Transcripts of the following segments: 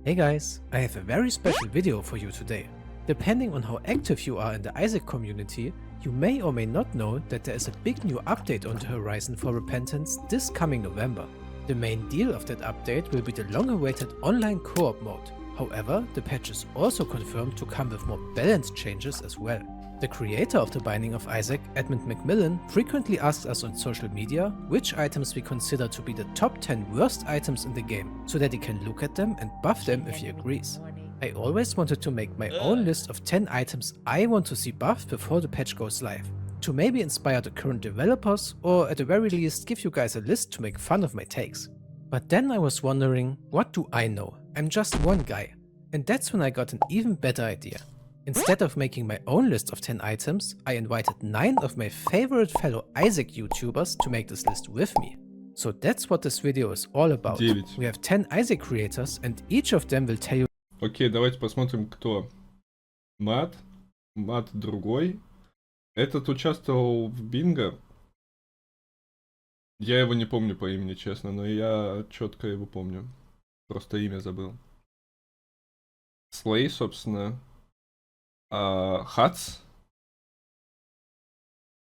Hey guys, I have a very special video for you today. Depending on how active you are in the Isaac community, you may or may not know that there is a big new update on the horizon for Repentance this coming November. The main deal of that update will be the long-awaited online co-op mode. However, the patch is also confirmed to come with more balanced changes as well. The creator of The Binding of Isaac, Edmund McMillen, frequently asks us on social media which items we consider to be the top 10 worst items in the game, so that he can look at them and buff them if he agrees. I always wanted to make my own list of 10 items I want to see buffed before the patch goes live, to maybe inspire the current developers, or at the very least give you guys a list to make fun of my takes. But then I was wondering, what do I know? I'm just one guy. And that's when I got an even better idea. Instead of making my own list of 10 items, I invited 9 of my favorite fellow Isaac YouTubers to make this list with me. So that's what this video is all about. 9. We have 10 Isaac creators and each of them will tell you. Окей, давайте посмотрим, кто. Мат другой. Этот участвовал в бинго. Я его не помню по имени, честно, но я четко его помню. Просто имя забыл. Слей, собственно. Хац.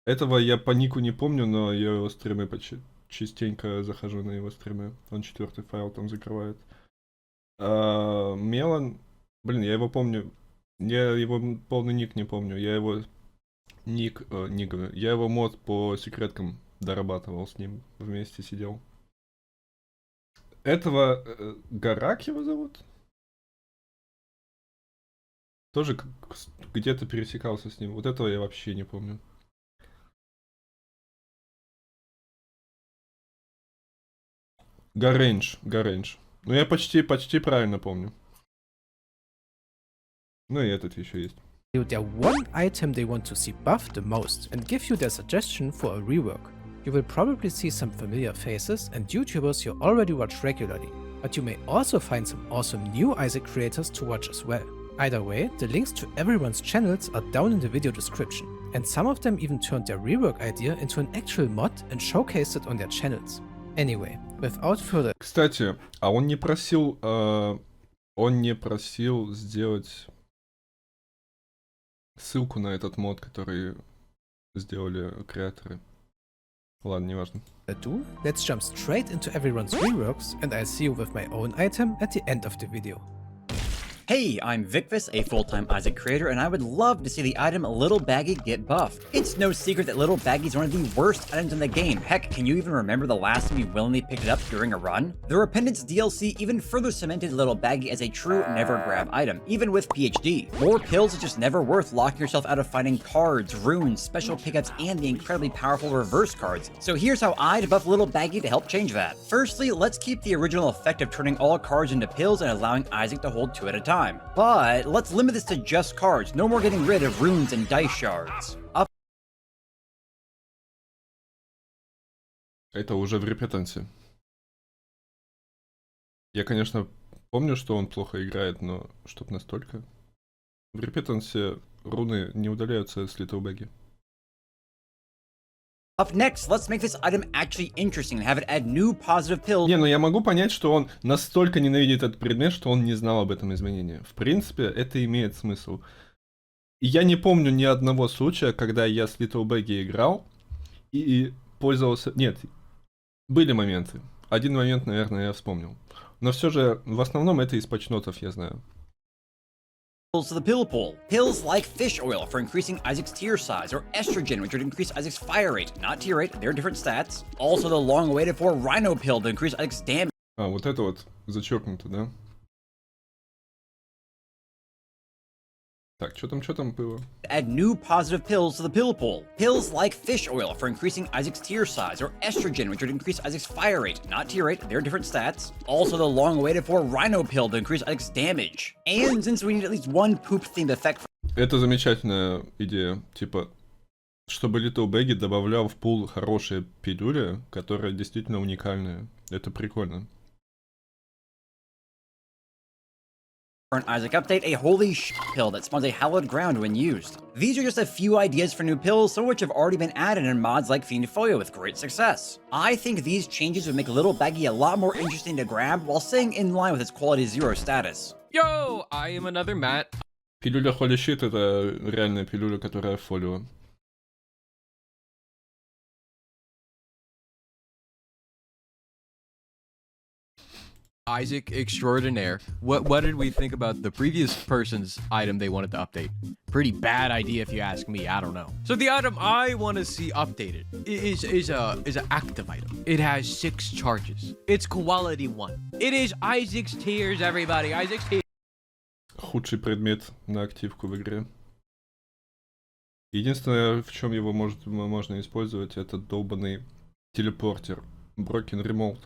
Этого я по нику не помню, но я его стримы частенько захожу на его стримы. Он 4-й файл там закрывает. Мелан. Блин, я его помню. Я его полный ник не помню. Я его я его мод по секреткам дорабатывал с ним. Вместе сидел. Этого Гарак его зовут? Тоже где-то пересекался с ним. Вот этого я вообще не помню. Гарендж. Ну я почти правильно помню. Ну и этот еще есть. Their one item they want to see buffed the most and give you their suggestion for a rework. You will probably see some familiar faces and YouTubers you already watch regularly, but you may also find some awesome new Isaac creators to watch as well. Either way, the links to everyone's channels are down in the video description, and some of them even turned their rework idea into an actual mod and showcased it on their channels. Anyway, without further... Кстати, а он не просил сделать ссылку на этот мод, который сделали креаторы. Ладно, неважно. Let's jump straight into everyone's reworks, and I'll see you with my own item at the end of the video. Hey, I'm Vicvis, a full-time Isaac creator, and I would love to see the item Little Baggy get buffed. It's no secret that Little Baggy is one of the worst items in the game. Heck, can you even remember the last time you willingly picked it up during a run? The Repentance DLC even further cemented Little Baggy as a true never-grab item, even with PhD. More pills is just never worth locking yourself out of finding cards, runes, special pickups, and the incredibly powerful reverse cards. So here's how I buff Little Baggy to help change that. Firstly, let's keep the original effect of turning all cards into pills and allowing Isaac to hold 2 at a time. But let's limit this to just cards. No more getting rid of runes and dice shards. Это уже в репетансе. Я, конечно, помню, что он плохо играет, но чтоб настолько. В репетансе руны не удаляются с Little Baggy. Up next, let's make this item actually interesting and have it add new positive pills. Не, ну я могу понять, что он настолько ненавидит этот предмет, что он не знал об этом изменении. В принципе, это имеет смысл. И я не помню ни одного случая, когда я с Little Baggy играл и пользовался... Нет, были моменты. Один момент, наверное, я вспомнил. Но все же, в основном, это из патчнотов, я знаю. To the pill pool. Pills like fish oil for increasing Isaac's tear size, or estrogen, which would increase Isaac's fire rate, not tear rate, they're different stats. Also the long awaited for rhino pill to increase Isaac's damage. А, вот это вот зачеркнуто, да? Так, что там было? Add new positive pills to the pill pool. Pills like fish oil for increasing Isaac's tear size, or estrogen, which would increase Isaac's fire rate, not tear rate, they're different stats. Also the long awaited for rhino pill to increase Isaac's damage. And since we need at least one poop-themed effect... Это замечательная идея, типа, чтобы Little Baggy добавлял в пул хорошие пилюли, которые действительно уникальные. Это прикольно. current Isaac update, a holy pill that spawns a hallowed ground when used. These are just a few ideas for new pills, some of which have already been added in mods like Fiend Folio with great success. I think these changes would make Little Baggy a lot more interesting to grab while staying in line with its quality 0 status. Yo, I am another Matt. Пилюля Holy Shit — это реальная пилюля, которая в фолио. Isaac Extraordinaire. What did we think about the previous person's item they wanted to update? Pretty bad idea if you ask me. I don't know. So the item I want to see updated is an active item. It has 6 charges. It's quality 1. It is Isaac's Tears, everybody. Isaac's Tears. Худший предмет на активку в игре. Единственное, в чем его можно использовать, это долбанный телепортер. Broken Remote.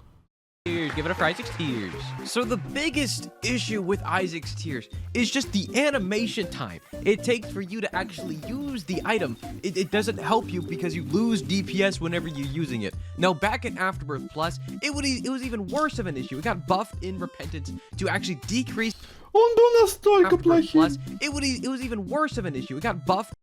Give it a for Isaac's Tears. So the biggest issue with Isaac's Tears is just the animation time it takes for you to actually use the item. It doesn't help you because you lose DPS whenever you're using it. Now back in Afterbirth Plus, it was even worse of an issue. It got buffed in Repentance to actually decrease. Он был настолько Afterbirth плохим. Plus, it was even worse of an issue. It got buffed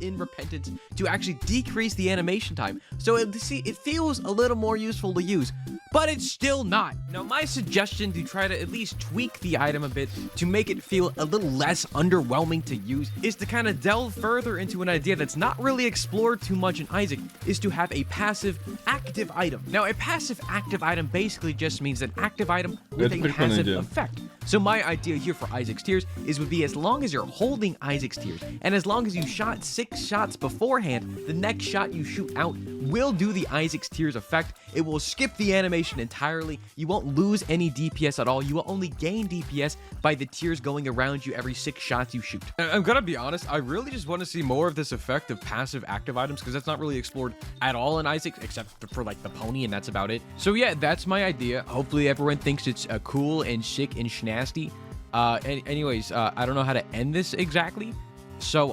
in Repentance to actually decrease the animation time. So it feels a little more useful to use, but it's still not. Now my suggestion to try to at least tweak the item a bit to make it feel a little less underwhelming to use is to kind of delve further into an idea that's not really explored too much in Isaac, is to have a passive active item. Now a passive active item basically just means an active item with a passive effect. So my idea here for Isaac's Tears would be as long as you're holding Isaac's Tears and as long as you shot 6 shots beforehand, the next shot you shoot out will do the Isaac's Tears effect. It will skip the animation entirely. You won't lose any DPS at all. You will only gain DPS by the tears going around you every 6 shots you shoot. I'm gonna be honest, I really just want to see more of this effect of passive active items because that's not really explored at all in Isaac except for like the pony, and that's about it. So yeah, that's my idea. Hopefully everyone thinks it's cool and sick and schnasty. Anyways, I don't know how to end this exactly. So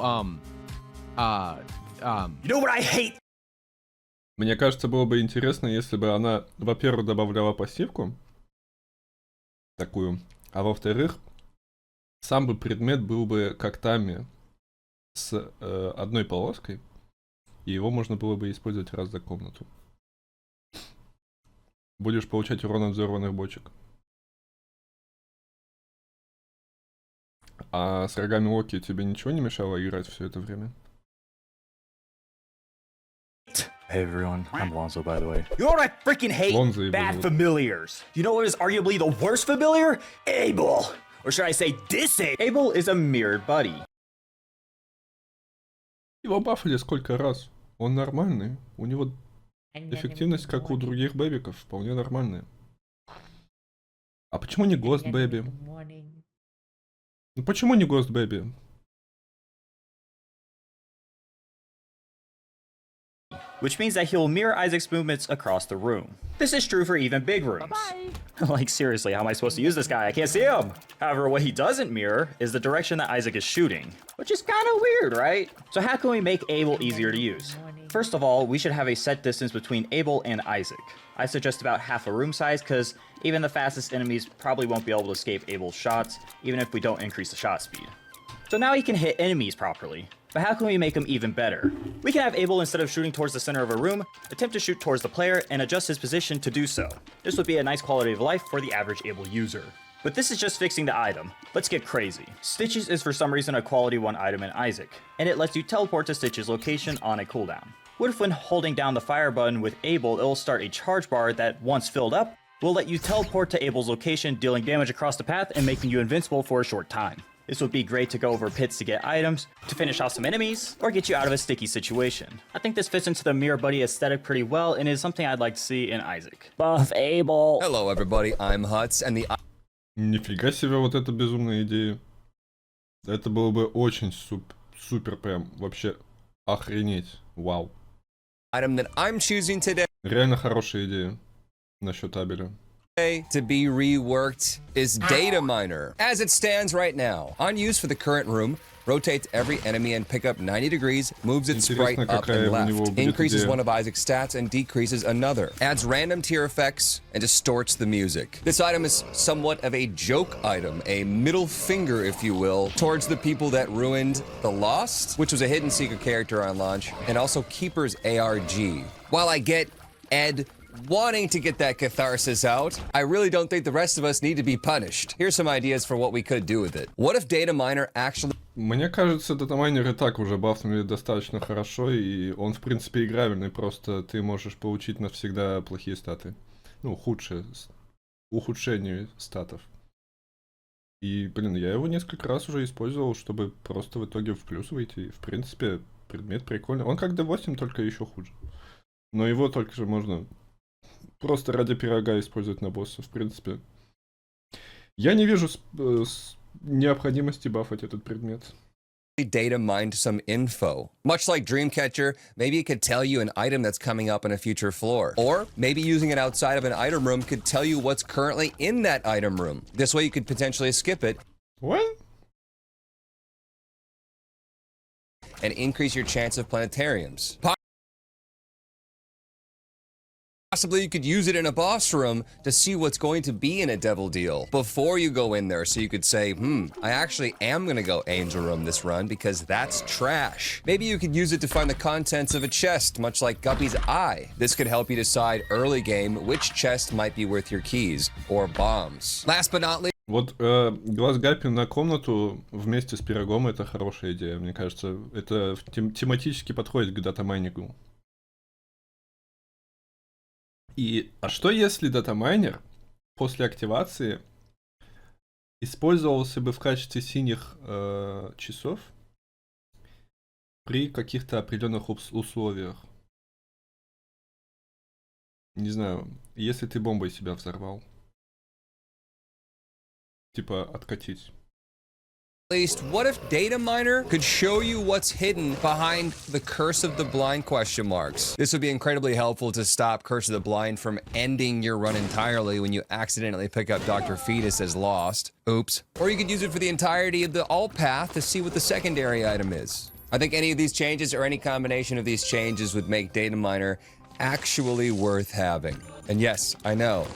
You know what I hate? Мне кажется, было бы интересно, если бы она, во-первых, добавляла пассивку такую, а во-вторых, сам бы предмет был бы как Тамми с одной полоской, и его можно было бы использовать раз за комнату. Будешь получать урон от взорванных бочек. А с рогами Локи тебе ничего не мешало играть все это время? Hey everyone, I'm Lonzo, by the way. You know what I freaking hate? Lonzo, Bad его familiars. You know what is arguably the worst familiar? Abel. Or should I say disable? Abel is a mirrored buddy. Его бафали сколько раз? Он нормальный. У него эффективность, как у других бэбиков, вполне нормальная. А почему не Ghost Baby? Ну почему не Ghost Baby? Which means that he'll mirror Isaac's movements across the room. This is true for even big rooms. Like seriously, how am I supposed to use this guy? I can't see him! However, what he doesn't mirror is the direction that Isaac is shooting. Which is kinda weird, right? So how can we make Abel easier to use? First of all, we should have a set distance between Abel and Isaac. I suggest about half a room size, because even the fastest enemies probably won't be able to escape Abel's shots, even if we don't increase the shot speed. So now he can hit enemies properly. But how can we make him even better? We can have Abel, instead of shooting towards the center of a room, attempt to shoot towards the player and adjust his position to do so. This would be a nice quality of life for the average Abel user. But this is just fixing the item. Let's get crazy. Stitches is for some reason a quality 1 item in Isaac, and it lets you teleport to Stitch's location on a cooldown. What if when holding down the fire button with Abel, it'll start a charge bar that, once filled up, will let you teleport to Abel's location, dealing damage across the path and making you invincible for a short time. This would be great to go over pits to get items, to finish off some enemies, or get you out of a sticky situation. I think this fits into the Mirror Buddy aesthetic pretty well and is something I'd like to see in Isaac. Buff Abel! Hello everybody, I'm Huts, and the Нифига себе вот эта безумная идея. Это было бы очень супер прям вообще охренеть. Вау. item that I'm choosing today Реально хорошая идея насчет табеля. to be reworked is Data Miner. As it stands right now, unused for the current room, rotates every enemy and pick up 90 degrees, moves its sprite Интересно, up какая and у него left, будет increases идея. one of Isaac's stats and decreases another, adds random tier effects, and distorts the music. This item is somewhat of a joke item, a middle finger, if you will, towards the people that ruined The Lost, which was a hidden secret character on launch, and also Keeper's ARG. While I get Ed wanting to get that catharsis out, I really don't think the rest of us need to be punished. Here's some ideas for what we could do with it. What if Data Miner actually... Мне кажется, датамайнер и так уже бафнули достаточно хорошо, и он, в принципе, играбельный, просто ты можешь получить навсегда плохие статы. Ну, ухудшение статов. И, блин, я его несколько раз уже использовал, чтобы просто в итоге в плюс выйти. И, в принципе, предмет прикольный. Он как D8, только еще хуже. Но его только же можно просто ради пирога использовать на босса, в принципе. Я не вижу необходимости бафать этот предмет. data mined some info. Much like Dreamcatcher, maybe it could tell you an item that's coming up in a future floor. Or maybe using it outside of an item room could tell you what's currently in that item room. This way you could potentially skip it. What? And increase your chance of planetariums. Possibly you could use it in a boss room to see what's going to be in a devil deal before you go in there, so you could say, I actually am gonna go angel room this run because that's trash. Maybe you could use it to find the contents of a chest, much like Guppy's Eye. This could help you decide early game which chest might be worth your keys or bombs. Last but not least, Вот глаз Гаппи на комнату вместе с пирогом — это хорошая идея. Мне кажется, это тематически подходит к датамайнингу. А что если датамайнер после активации использовался бы в качестве синих часов при каких-то определенных условиях? Не знаю, если ты бомбой себя взорвал. Типа откатить. what if Data Miner could show you what's hidden behind the Curse of the Blind question marks? This would be incredibly helpful to stop Curse of the Blind from ending your run entirely when you accidentally pick up Dr. Fetus as lost. Oops. Or you could use it for the entirety of the alt path to see what the secondary item is. I think any of these changes or any combination of these changes would make Data Miner actually worth having. And yes, I know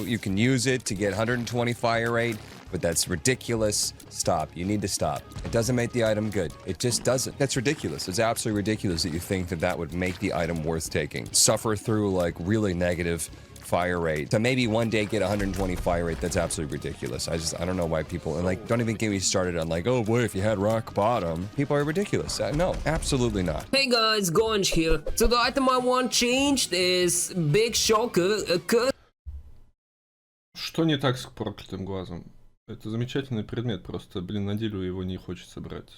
you can use it to get 120 fire rate, but that's ridiculous. Stop. You need to stop. It doesn't make the item good. It just doesn't. That's ridiculous. It's absolutely ridiculous that you think that would make the item worth taking. Suffer through like really negative fire rate to maybe one day get 120 fire rate. That's absolutely ridiculous. I don't know why people, and like, don't even get me started on like, oh boy, if you had rock bottom. People are ridiculous. No, absolutely not. Hey guys, Gonj here. So the item I want changed is Big Shocker, a curse. Что не так с проклятым глазом? Это замечательный предмет, просто, блин, на делю его не хочется брать.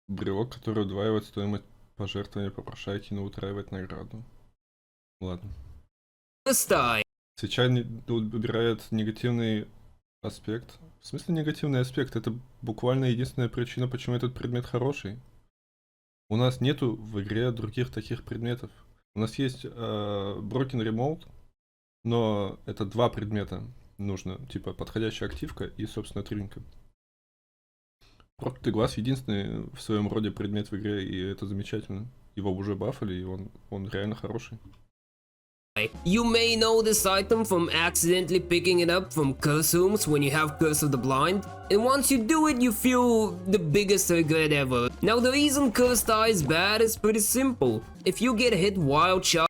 Брелок, который удваивает стоимость пожертвования попрошайки, но утраивает награду. Ладно. Style. Свеча убирает негативный аспект. В смысле негативный аспект? Это буквально единственная причина, почему этот предмет хороший. У нас нету в игре других таких предметов. У нас есть Broken Remote, но это два предмета нужно. Типа подходящая активка и, собственно, тринка. Проклятый глаз единственный в своем роде предмет в игре, и это замечательно. Его уже бафали, и он реально хороший. You may know this item from accidentally picking it up from curse rooms when you have Curse of the Blind, and once you do it you feel the biggest regret ever. Now the reason Cursed Eye is bad is pretty simple. If you get hit while charging.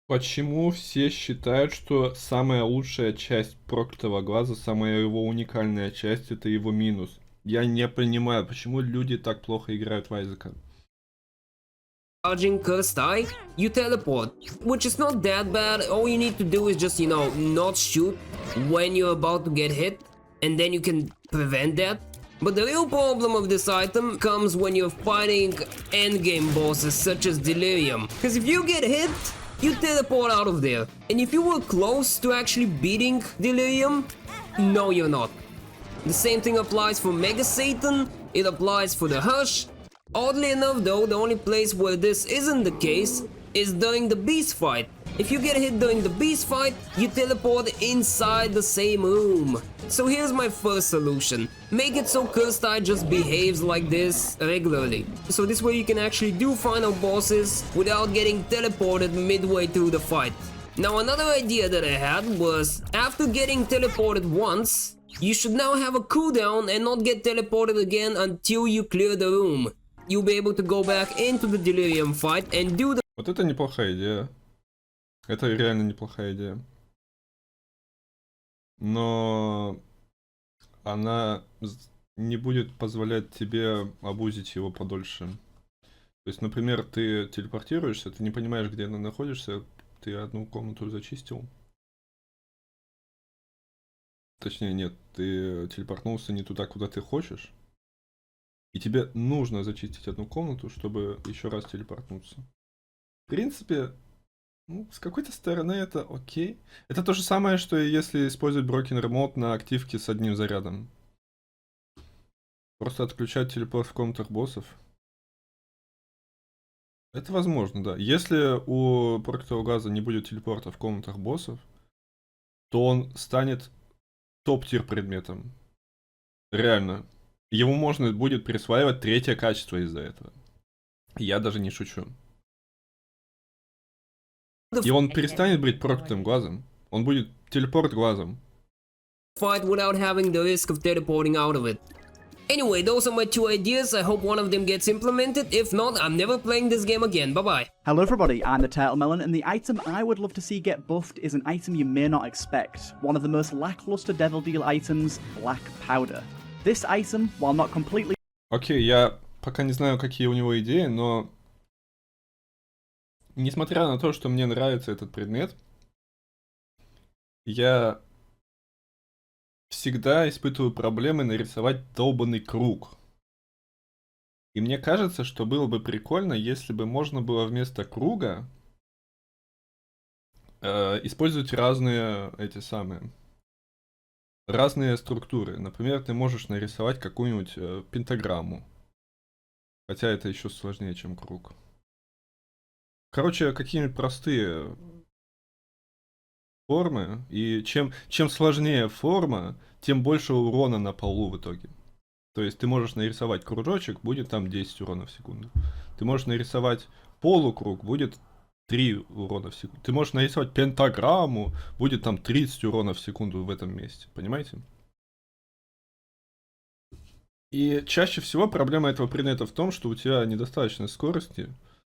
Почему все считают, что самая лучшая часть проклятого глаза, самая его уникальная часть — это его минус? Я не понимаю, почему люди так плохо играют в Айзека. Charging Cursed Eye, you teleport, which is not that bad. All you need to do is just, not shoot when you're about to get hit, and then you can prevent that. But the real problem of this item comes when you're fighting endgame bosses such as Delirium. Because if you get hit, you teleport out of there. And if you were close to actually beating Delirium, no you're not. The same thing applies for Mega Satan it applies for the Hush. Oddly enough though, the only place where this isn't the case is during the beast fight. If you get hit during the beast fight, you teleport inside the same room. So here's my first solution. Make it so Cursed Eye just behaves like this regularly. So this way you can actually do final bosses without getting teleported midway through the fight. Now another idea that I had was, after getting teleported once, you should now have a cooldown and not get teleported again until you clear the room. You'll be able to go back into the Delirium fight and do the... Вот это неплохая идея. Это реально неплохая идея. Но она не будет позволять тебе обузить его подольше. То есть, например, ты телепортируешься, ты не понимаешь, где ты находишься, ты одну комнату зачистил. Точнее, нет, ты телепортнулся не туда, куда ты хочешь. И тебе нужно зачистить одну комнату, чтобы еще раз телепортнуться. В принципе, ну, с какой-то стороны это окей. Это то же самое, что и если использовать Broken Remote на активке с одним зарядом. Просто отключать телепорт в комнатах боссов. Это возможно, да. Если у проклятого газа не будет телепорта в комнатах боссов, то он станет топ-тир предметом. Реально. Ему можно будет присваивать третье качество из-за этого. Я даже не шучу. И он перестанет быть проклятым глазом. Он будет телепорт глазом. Fight without having the risk of teleporting out of it. Anyway, those are my two ideas. I hope one of them gets implemented. If not, I'm never playing this game again. Bye-bye. Hello everybody, I'm the Turtle Melon, and the item I would love to see get buffed is an item you may not expect. One of the most lackluster Devil Deal items, Black Powder. This item, while not completely... Окей, я пока не знаю, какие у него идеи, но... Несмотря на то, что мне нравится этот предмет, я всегда испытываю проблемы нарисовать долбанный круг. И мне кажется, что было бы прикольно, если бы можно было вместо круга использовать разные разные структуры. Например, ты можешь нарисовать какую-нибудь пентаграмму. Хотя это еще сложнее, чем круг. Короче, какие-нибудь простые формы. И чем сложнее форма, тем больше урона на полу в итоге. То есть ты можешь нарисовать кружочек, будет там 10 урона в секунду. Ты можешь нарисовать полукруг, будет 3 урона в секунду. Ты можешь нарисовать пентаграмму, будет там 30 урона в секунду в этом месте. Понимаете? И чаще всего проблема этого предмета в том, что у тебя недостаточно скорости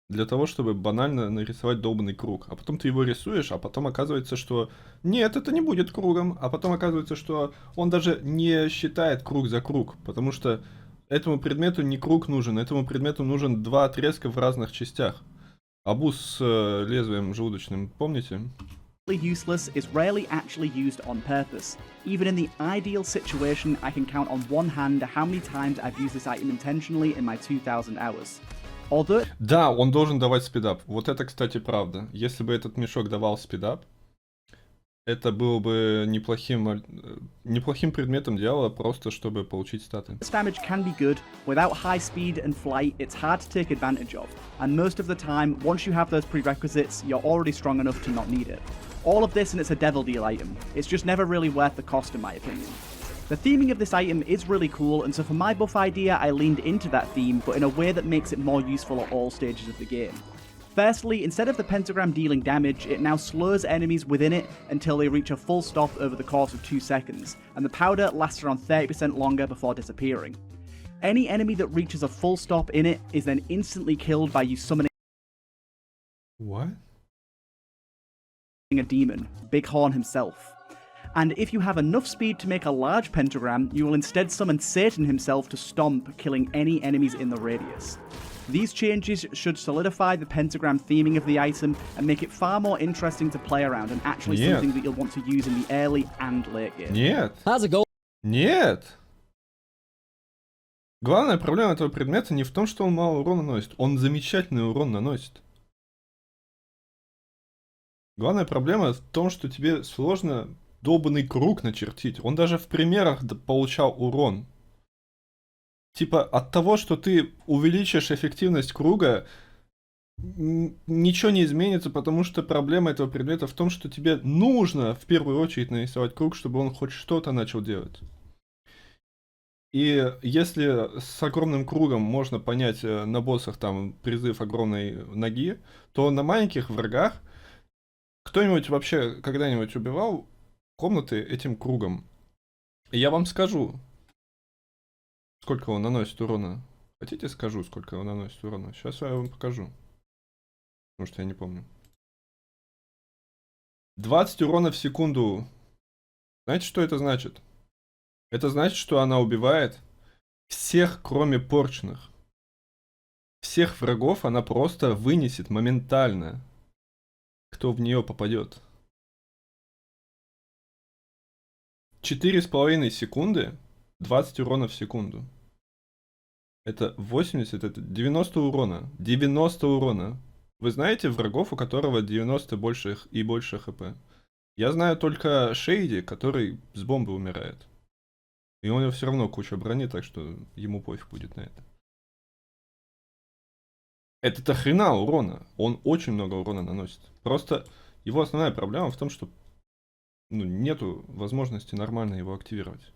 для того, чтобы банально нарисовать долбанный круг. А потом ты его рисуешь, а потом оказывается, что нет, это не будет кругом. А потом оказывается, что он даже не считает круг за круг. Потому что этому предмету не круг нужен. Этому предмету нужен 2 отрезка в разных частях. Обуз с лезвием желудочным, помните? useless is rarely actually used on purpose. Even in the ideal situation, I can count on one hand how many times I've used this item intentionally in my 2000 hours. Although... Да, он должен давать спидап. Вот это, кстати, правда. Если бы этот мешок давал спидап, это было бы неплохим предметом дьявола, просто чтобы получить статы. This damage can be good. Without high speed and flight, it's hard to take advantage of. And most of the time, once you have those prerequisites, you're already strong enough to not need it. All of this and it's a Devil Deal item. It's just never really worth the cost in my opinion. The theming of this item is really cool, and so for my buff idea, I leaned into that theme, but in a way that makes it more useful at all stages of the game. Firstly, instead of the pentagram dealing damage, it now slows enemies within it until they reach a full stop over the course of 2 seconds, and the powder lasts around 30% longer before disappearing. Any enemy that reaches a full stop in it is then instantly killed by you summoning What? a demon, Bighorn himself. And if you have enough speed to make a large pentagram, you will instead summon Satan himself to stomp, killing any enemies in the radius. These changes should solidify the pentagram theming of the item and make it far more interesting to play around and actually something that you'll want to use in the early and late game. Нет. How's it go? Нет. Главная проблема этого предмета не в том, что он мало урона наносит. Он замечательный урон наносит. Главная проблема в том, что тебе сложно долбанный круг начертить. Он даже в примерах получал урон. Типа от того, что ты увеличишь эффективность круга, ничего не изменится, потому что проблема этого предмета в том, что тебе нужно в первую очередь нарисовать круг, чтобы он хоть что-то начал делать. И если с огромным кругом можно понять на боссах там призыв огромной ноги, то на маленьких врагах кто-нибудь вообще когда-нибудь убивал комнаты этим кругом? И я вам скажу, сколько он наносит урона. Хотите, скажу, сколько он наносит урона? Сейчас я вам покажу. Потому что я не помню. 20 урона в секунду. Знаете, что это значит? Это значит, что она убивает всех, кроме порчных. Всех врагов она просто вынесет моментально. Кто в нее попадет. 4,5 секунды, 20 урона в секунду. Это 80, это 90 урона. 90 урона. Вы знаете врагов, у которого 90 больше и больше хп? Я знаю только Шейди, который с бомбы умирает. И у него все равно куча брони, так что ему пофиг будет на это. Это до хрена урона. Он очень много урона наносит. Просто его основная проблема в том, что нету возможности нормально его активировать.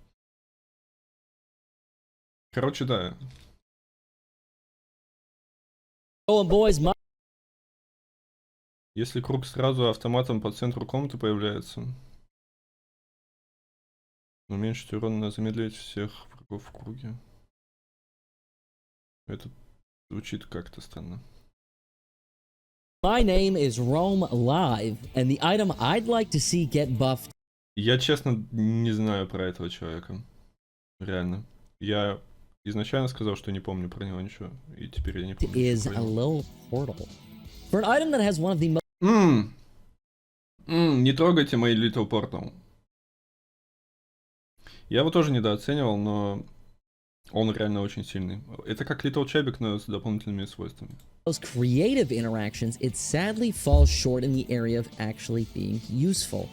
Короче, да. Если круг сразу автоматом по центру комнаты появляется, уменьшить урон, замедлить всех врагов в круге. Это звучит как-то странно. My name is Rome Live, and the item I'd like to see get buffed Я честно не знаю про этого человека. Реально. Я изначально сказал, что не помню про него ничего, и теперь я не помню. is a little portal. For an item that has one of the most Не трогайте мои Little Portal. Я его тоже недооценивал, но он реально очень сильный. Это как Little Чебик, но с дополнительными свойствами. creative interactions, it sadly falls short in the area of actually being useful.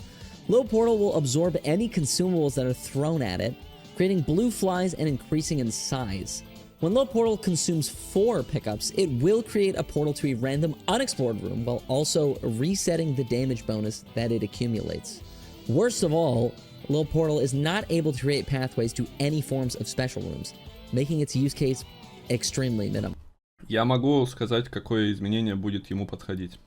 Little Portal will absorb any consumables that are thrown at it, creating blue flies and increasing in size. When Little Portal consumes 4 pickups, it will create a portal to a random unexplored room while also resetting the damage bonus that it accumulates. Worst of all, Little Portal is not able to create pathways to any forms of special rooms, making its use case extremely minimal. Я могу сказать, какое изменение будет ему подходить.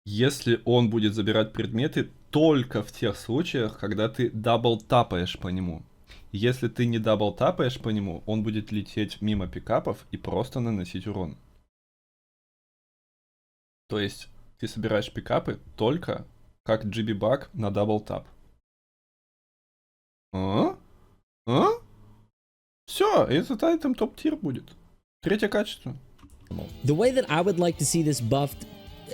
Если он будет забирать предметы только в тех случаях, когда ты дабл-тапаешь по нему. Если ты не дабл-тапаешь по нему, он будет лететь мимо пикапов и просто наносить урон. То есть ты собираешь пикапы только как GB-баг на дабл-тап. Все, этот айтем топ-тир будет. 3 качество. The way that I would like to see this buffed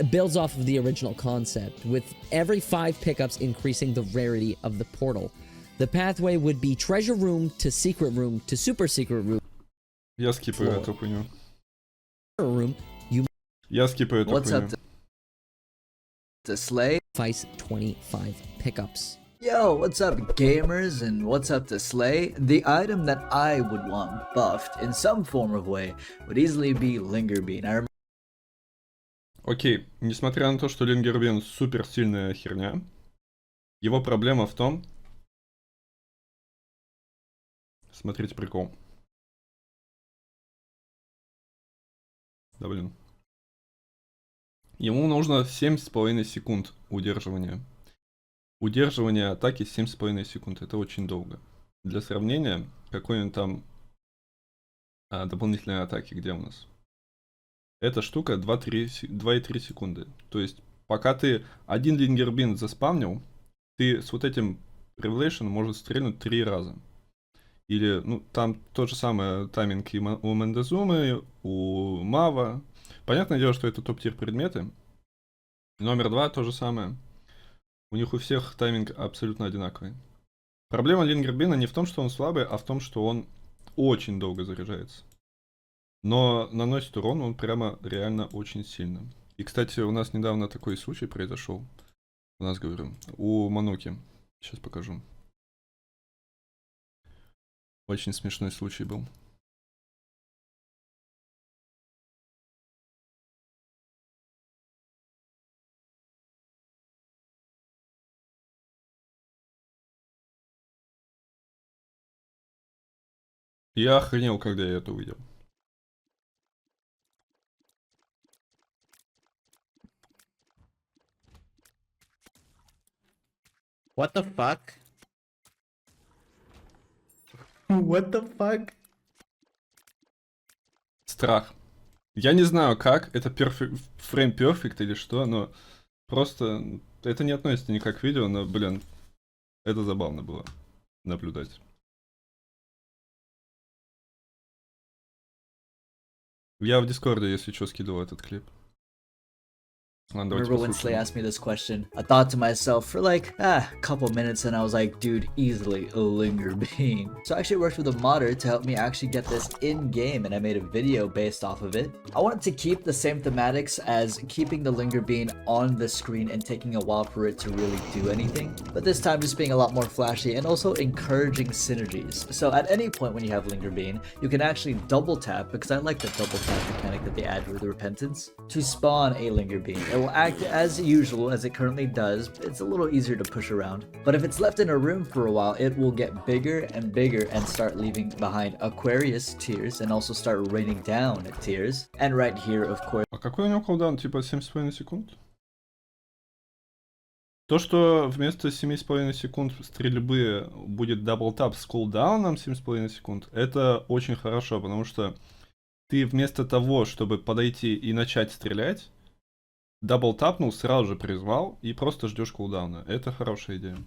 builds off of the original concept, with every 5 pickups increasing the rarity of the portal. The pathway would be treasure room to secret room to super secret room. Я скипаю эту хуйню. Room, you Я скипаю эту хуйню. To Slay? sacrifice 25 pickups. Yo, what's up gamers and what's up to Slay? The item that I would want buffed in some form of way would easily be Linger Bean. I Окей, несмотря на то, что Лингербин супер сильная херня, его проблема в том... Смотрите прикол. Да блин. Ему нужно 7,5 секунд удерживания. Удерживание атаки 7,5 секунд. Это очень долго. Для сравнения, какой-нибудь там дополнительные атаки, где у нас? Эта штука 2,3 секунды. То есть, пока ты один лингербин заспавнил, ты с вот этим Revelation можешь стрельнуть 3 раза. Или, ну, там то же самое тайминг и у Мендезумы, у Мава. Понятное дело, что это топ-тир предметы. Номер 2 то же самое. У них у всех тайминг абсолютно одинаковый. Проблема лингербина не в том, что он слабый, а в том, что он очень долго заряжается. Но наносит урон он прямо реально очень сильно. И, кстати, у нас недавно такой случай произошел. У нас, говорю, у Мануки. Сейчас покажу. Очень смешной случай был. Я охренел, когда я это увидел. What the fuck? What the fuck? Страх. Я не знаю как, это фрейм перфект или что, но просто это не относится никак к видео, но, блин, это забавно было наблюдать. Я в Дискорде, если что, скидывал этот клип. Ладно, давайте Remember when Slay послушаем. asked me this question? I thought to myself for like a couple minutes and I was like, dude, easily a linger bean. So I actually worked with a modder to help me actually get this in game, and I made a video based off of it. I wanted to keep the same thematics as keeping the linger bean on the screen and taking a while for it to really do anything, but this time just being a lot more flashy and also encouraging synergies. So at any point when you have linger bean, you can actually double tap, because I like the double tap mechanic that they add with the repentance, to spawn a linger bean. It will act as usual as it currently does, but it's a little easier to push around. But if it's left in a room for a while, it will get bigger and bigger and start leaving behind Aquarius tears and also start raining down tears. And right here, of course, А какой у него кулдаун? Типа 7,5 секунд? То, что вместо 7,5 секунд стрельбы будет даблтап с кулдауном 7,5 секунд, это очень хорошо, потому что ты вместо того, чтобы подойти и начать стрелять, даблтапнул, сразу же призвал и просто ждешь кулдауна. Это хорошая идея.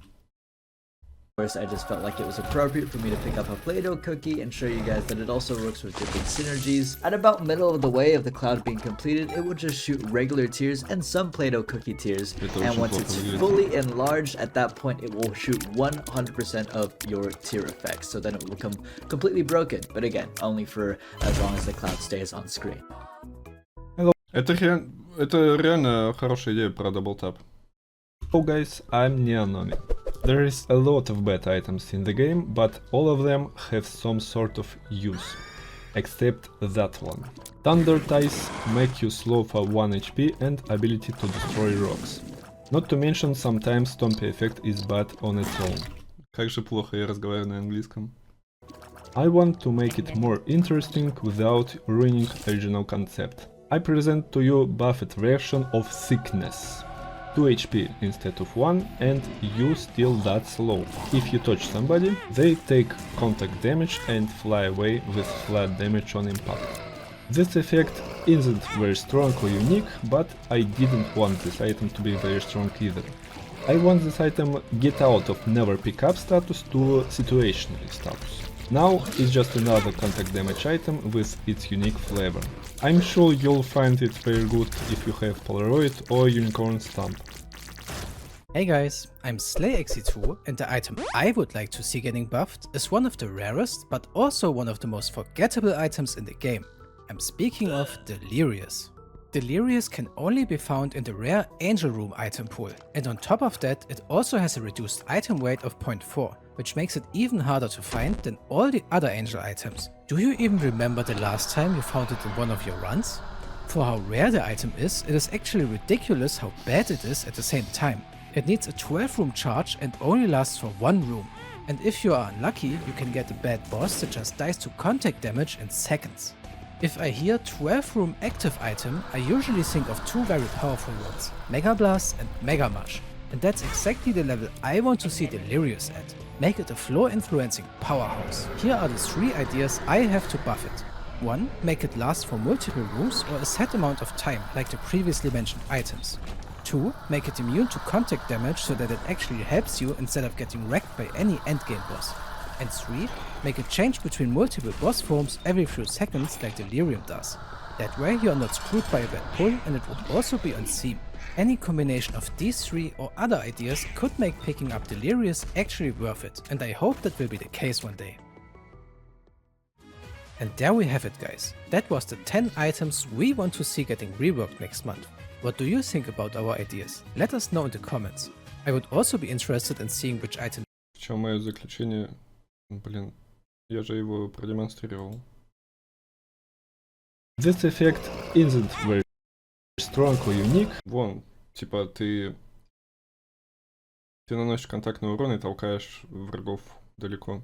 I just felt like it was appropriate for me to pick up a Play-Doh cookie and show you guys that it also works with different synergies. At about middle of the way of the cloud being completed, it will just shoot regular tears and some Play-Doh cookie tears. And once it's fully enlarged, at that point it will shoot 100% of your tear effects. So then it will become completely broken. But again, only for as long as the cloud stays on screen. Это реально хорошая идея про даблтап. Hello guys, I'm Neonomi. There is a lot of bad items in the game, but all of them have some sort of use. Except that one. Thunder Ties make you slow for 1 HP and ability to destroy rocks. Not to mention, sometimes Stompy effect is bad on its own. Как же плохо я разговариваю на английском. I want to make it more interesting without ruining original concept. I present to you buffed version of Sickness. 2 HP instead of 1, and you still that slow. If you touch somebody, they take contact damage and fly away with flat damage on impact. This effect isn't very strong or unique, but I didn't want this item to be very strong either. I want this item get out of never pick up status to situational status. Now it's just another contact damage item with its unique flavor. I'm sure you'll find it very good if you have Polaroid or Unicorn Stamp. Hey guys, I'm SlayXE2, and the item I would like to see getting buffed is one of the rarest, but also one of the most forgettable items in the game. I'm speaking of Delirious. Delirious can only be found in the rare Angel Room item pool, and on top of that it also has a reduced item weight of 0.4, which makes it even harder to find than all the other Angel items. Do you even remember the last time you found it in one of your runs? For how rare the item is, it is actually ridiculous how bad it is at the same time. It needs a 12 room charge and only lasts for 1 room. And if you are unlucky, you can get a bad boss that just dies to contact damage in seconds. If I hear 12 room active item, I usually think of 2 very powerful ones, Mega Blast and Mega Mush. And that's exactly the level I want to see Delirious at. Make it a floor influencing powerhouse. Here are the 3 ideas I have to buff it. 1. Make it last for multiple rooms or a set amount of time, like the previously mentioned items. 2. Make it immune to contact damage so that it actually helps you instead of getting wrecked by any endgame boss. And 3. Make it change between multiple boss forms every few seconds like Delirium does. That way you are not screwed by a bad pull, and it would also be on theme. Any combination of these 3 or other ideas could make picking up Delirious actually worth it, and I hope that will be the case one day. And there we have it guys. That was the 10 items we want to see getting reworked next month. What do you think about our ideas? Let us know in the comments. I would also be interested in seeing which item. В чем мое заключение? Блин, я же его продемонстрировал. This effect isn't very strong or unique. Вон, типа ты наносишь контактный урон и толкаешь врагов далеко.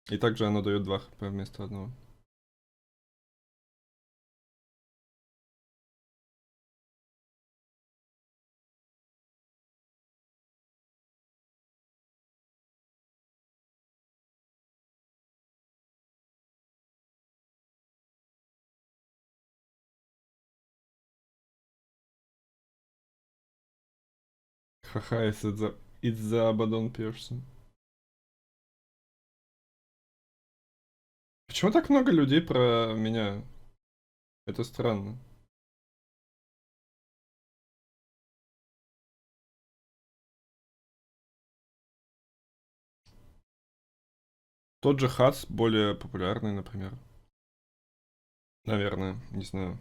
И также оно дает 2 хп вместо 1. Ха-ха, it's the Abaddon person. Почему так много людей про меня? Это странно. Тот же Хац более популярный, например. Наверное, не знаю.